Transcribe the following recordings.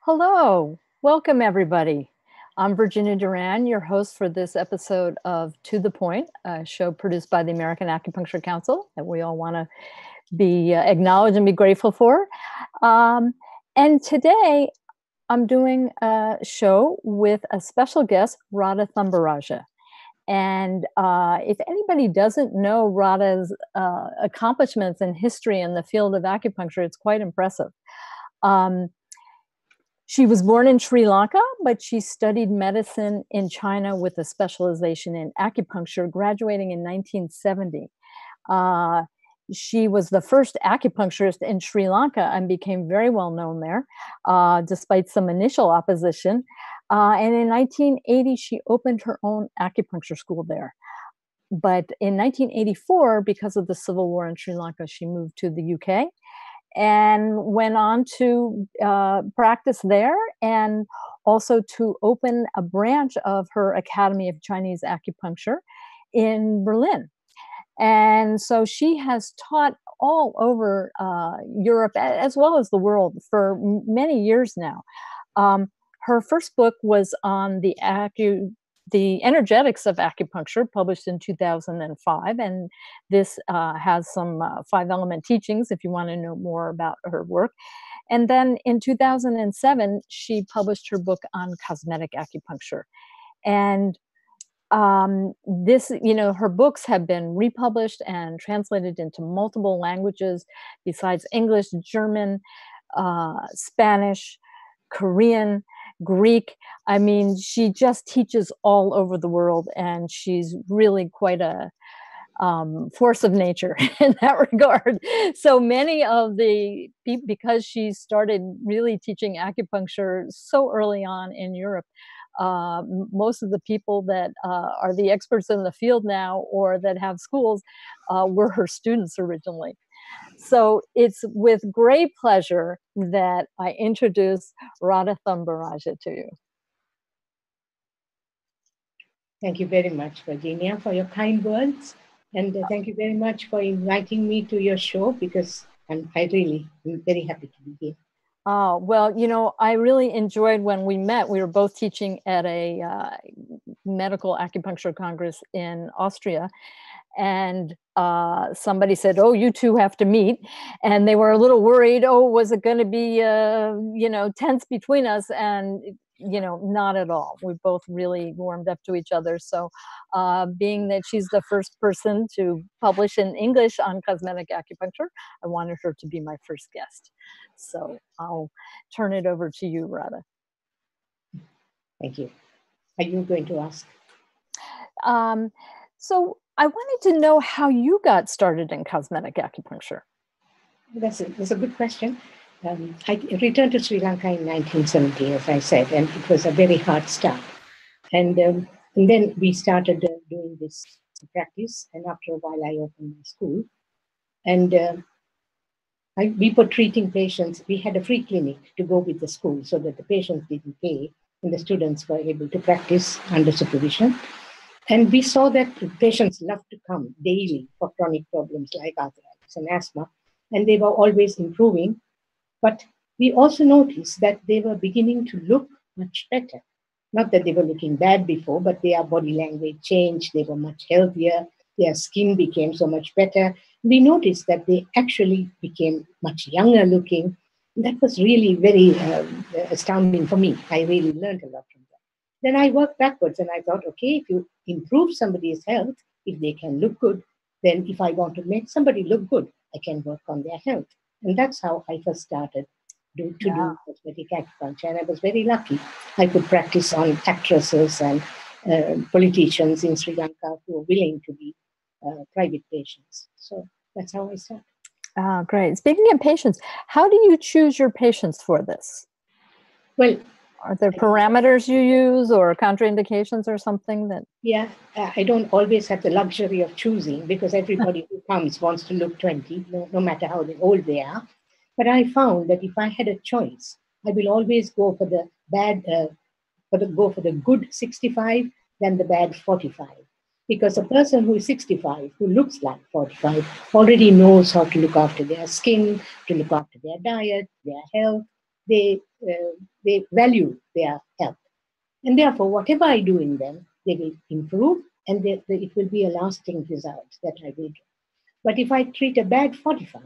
Hello, welcome everybody. I'm Virginia Doran, your host for this episode of To the Point, a show produced by the American Acupuncture Council that we all want to be acknowledged and be grateful for. And today I'm doing a show with a special guest, Radha Thambirajah. And if anybody doesn't know Radha's accomplishments and history in the field of acupuncture, it's quite impressive. She was born in Sri Lanka, but she studied medicine in China with a specialization in acupuncture, graduating in 1970. She was the first acupuncturist in Sri Lanka and became very well known there, despite some initial opposition. And in 1980, she opened her own acupuncture school there. But in 1984, because of the civil war in Sri Lanka, she moved to the UK and went on to practice there and also to open a branch of her Academy of Chinese Acupuncture in Berlin. And so she has taught all over Europe as well as the world for many years now. Her first book was on the energetics of acupuncture, published in 2005. And this has some 5-element teachings if you want to know more about her work. And then in 2007, she published her book on cosmetic acupuncture. And her books have been republished and translated into multiple languages besides English, German, Spanish, Korean, Greek. I mean, she just teaches all over the world, and she's really quite a force of nature in that regard. So many of the people, because she started really teaching acupuncture so early on in Europe, most of the people that are the experts in the field now or that have schools were her students originally. So it's with great pleasure that I introduce Radha Thambirajah to you. Thank you very much, Virginia, for your kind words. And thank you very much for inviting me to your show, because I'm very happy to be here. Oh, well, I really enjoyed when we met. We were both teaching at a medical acupuncture congress in Austria. And somebody said, "Oh, you two have to meet." And they were a little worried. Oh, was it going to be, tense between us? And, not at all. We both really warmed up to each other. So being that she's the first person to publish in English on cosmetic acupuncture, I wanted her to be my first guest. So I'll turn it over to you, Radha. Thank you. Are you going to ask? So I wanted to know how you got started in cosmetic acupuncture. That's a good question. I returned to Sri Lanka in 1970, as I said, and it was a very hard start. And then we started doing this practice, and after a while I opened my school. And we were treating patients. We had a free clinic to go with the school so that the patients didn't pay, and the students were able to practice under supervision. And we saw that patients loved to come daily for chronic problems like arthritis and asthma, and they were always improving. But we also noticed that they were beginning to look much better. Not that they were looking bad before, but their body language changed. They were much healthier. Their skin became so much better. We noticed that they actually became much younger looking. That was really very astounding for me. I really learned a lot from that. Then I worked backwards and I thought, okay, if you improve somebody's health, if they can look good, then if I want to make somebody look good, I can work on their health. And that's how I first started to do cosmetic acupuncture. And I was very lucky. I could practice on actresses and politicians in Sri Lanka who were willing to be private patients. So that's how I started. Oh, great. Speaking of patients, how do you choose your patients for this? Well, are there parameters you use or contraindications or something that? Yeah, I don't always have the luxury of choosing, because everybody who comes wants to look 20, no matter how old they are. But I found that if I had a choice, I will always go for the good 65 than the bad 45. Because a person who is 65, who looks like 45, already knows how to look after their skin, to look after their diet, their health. They They value their health. And therefore, whatever I do in them, they will improve, and it will be a lasting result that I will get. But if I treat a bad 45,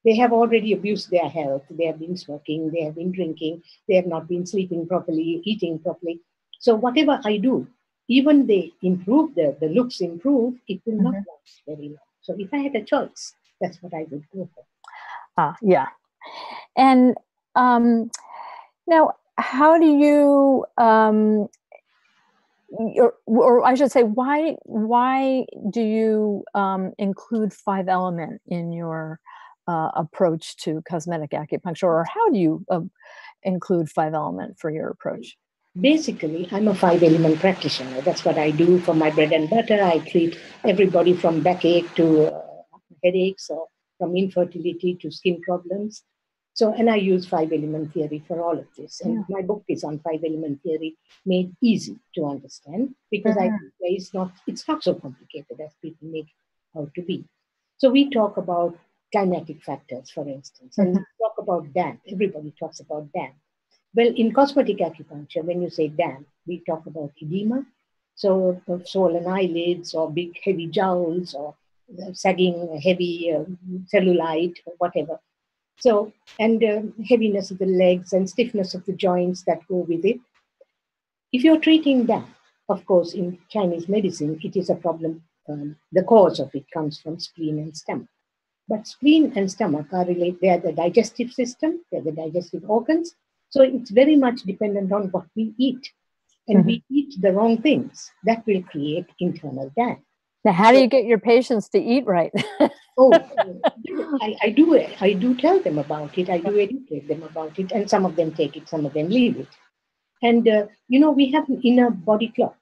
they have already abused their health. They have been smoking, they have been drinking, they have not been sleeping properly, eating properly. So whatever I do, even they improve, the looks improve, it will not last very long. So if I had a choice, that's what I would go for. Yeah. And now, how do you, or I should say, why do you include 5-element in your approach to cosmetic acupuncture, or how do you include 5-element for your approach? Basically, I'm a 5-element practitioner. That's what I do for my bread and butter. I treat everybody from backache to headaches, or from infertility to skin problems. So, and I use 5-element theory for all of this. And my book is on 5-element theory, made easy to understand, because it's not so complicated as people make it out to be. So we talk about climatic factors, for instance, and we talk about damp. Everybody talks about damp. Well, in cosmetic acupuncture, when you say damp, we talk about edema, so swollen eyelids, or big heavy jowls, or sagging heavy cellulite, or whatever. So, and heaviness of the legs and stiffness of the joints that go with it. If you're treating that, of course, in Chinese medicine, it is a problem. The cause of it comes from spleen and stomach. But spleen and stomach are related. They are the digestive system, they're the digestive organs. So it's very much dependent on what we eat. And we eat the wrong things. That will create internal damp. Now, how do you get your patients to eat right? I do tell them about it. I do educate them about it. And some of them take it, some of them leave it. And, we have an inner body clock.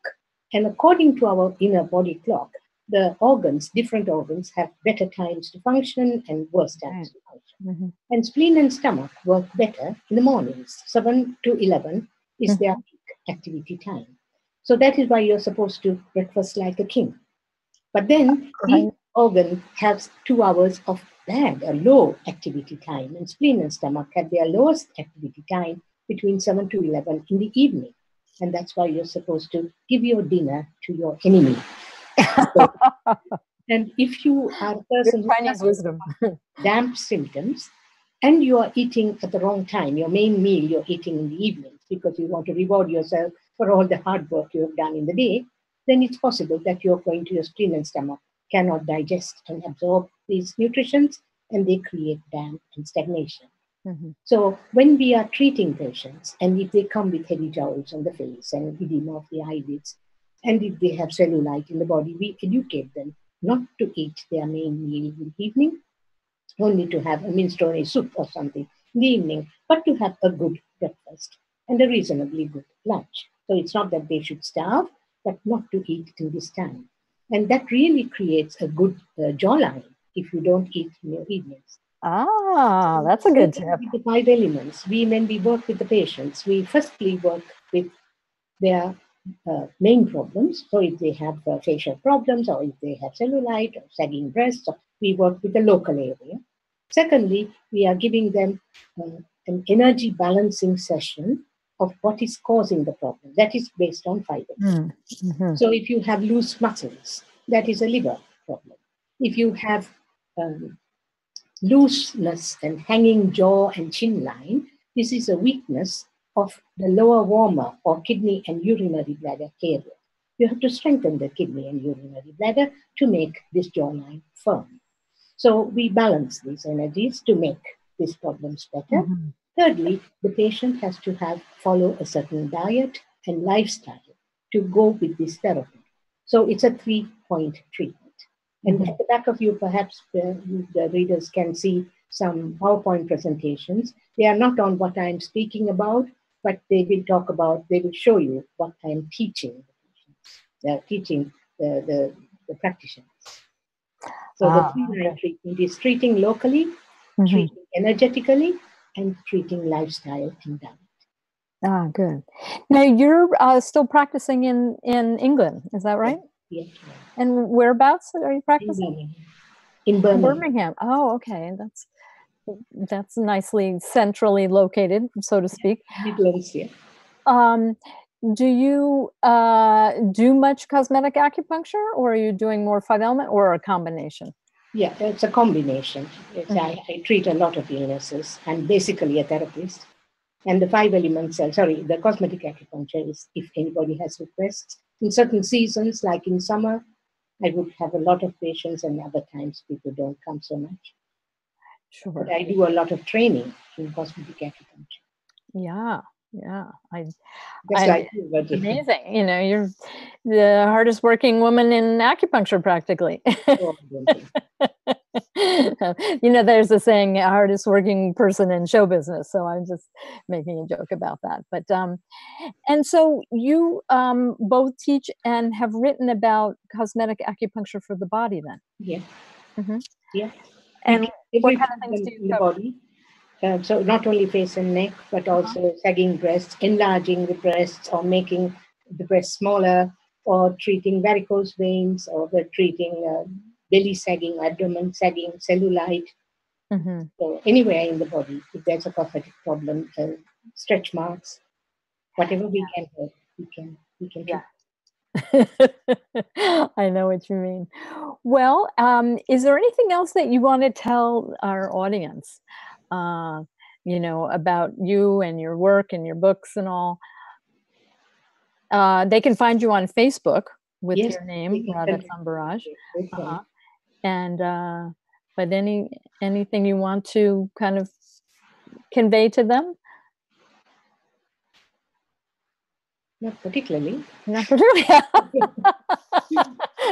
And according to our inner body clock, the organs, different organs, have better times to function and worse times to function. And spleen and stomach work better in the mornings. 7 to 11 is their peak activity time. So that is why you're supposed to breakfast like a king. But then each organ has 2 hours of bad, a low activity time. And spleen and stomach have their lowest activity time between 7 to 11 in the evening. And that's why you're supposed to give your dinner to your enemy. So, and if you are a person who has damp symptoms, and you are eating at the wrong time, your main meal you're eating in the evenings because you want to reward yourself for all the hard work you have done in the day, then it's possible that you're going to your spleen and stomach cannot digest and absorb these nutrients, and they create damp and stagnation. So when we are treating patients, and if they come with heavy jowls on the face and edema of the eyelids, and if they have cellulite in the body, we educate them not to eat their main meal in the evening, only to have a minestrone soup or something in the evening, but to have a good breakfast and a reasonably good lunch. So it's not that they should starve, but not to eat in this time. And that really creates a good jawline if you don't eat in your evenings. That's a good tip. With the 5 elements, when we work with the patients, we firstly work with their main problems. So if they have facial problems, or if they have cellulite or sagging breasts, we work with the local area. Secondly, we are giving them an energy balancing session of what is causing the problem. That is based on 5 elements. So if you have loose muscles, that is a liver problem. If you have looseness and hanging jaw and chin line, this is a weakness of the lower warmer or kidney and urinary bladder area. You have to strengthen the kidney and urinary bladder to make this jawline firm. So we balance these energies to make these problems better. Thirdly, the patient has to follow a certain diet and lifestyle to go with this therapy. So it's a 3-point treatment. And at the back of you, perhaps the readers can see some PowerPoint presentations. They are not on what I'm speaking about, but they will show you what I'm teaching the practitioners. So the 3-line treatment is treating locally, treating energetically, and treating lifestyle and diet. Good. Now you're still practicing in England, is that right? Yes. And whereabouts are you practicing? In Birmingham. Birmingham. Oh, okay. That's nicely centrally located, so to speak. Midlands, yeah. Do you do much cosmetic acupuncture, or are you doing more 5-element, or a combination? Yeah, it's a combination. I treat a lot of illnesses. I'm basically a therapist. And the 5 elements, the cosmetic acupuncture is if anybody has requests. In certain seasons, like in summer, I would have a lot of patients, and other times people don't come so much. Sure. But I do a lot of training in cosmetic acupuncture. Yeah. Just like you, but amazing. You're the hardest working woman in acupuncture, practically. Oh, There's a saying, hardest working person in show business. So I'm just making a joke about that. But and so you both teach and have written about cosmetic acupuncture for the body, then? Yeah. Mm-hmm. Yeah. And what kind of things do you in the cover? body? So not only face and neck, but also sagging breasts, enlarging the breasts, or making the breasts smaller, or treating varicose veins, or treating belly sagging, abdomen sagging, cellulite. Mm-hmm. So anywhere in the body, if there's a cosmetic problem, stretch marks, whatever we can help, we can treat. I know what you mean. Well, is there anything else that you want to tell our audience, about you and your work and your books and all? They can find you on Facebook with your name, Radha Thambirajah. And but anything you want to kind of convey to them? Not particularly. Not particularly.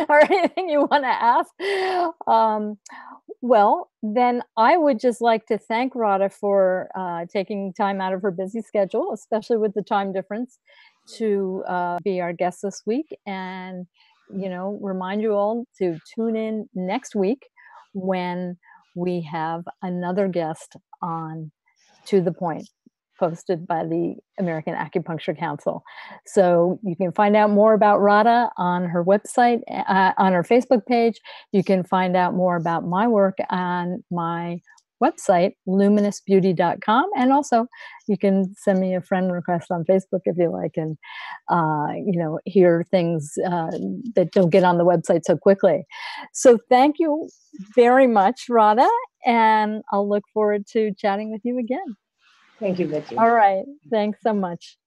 Or anything you want to ask? Well, then I would just like to thank Radha for taking time out of her busy schedule, especially with the time difference, to be our guest this week, and remind you all to tune in next week when we have another guest on To the Point, posted by the American Acupuncture Council. So you can find out more about Radha on her website, on her Facebook page. You can find out more about my work on my website, luminousbeauty.com. And also you can send me a friend request on Facebook if you like, and hear things that don't get on the website so quickly. So thank you very much, Radha, and I'll look forward to chatting with you again. Thank you, Betty. All right. Thanks so much.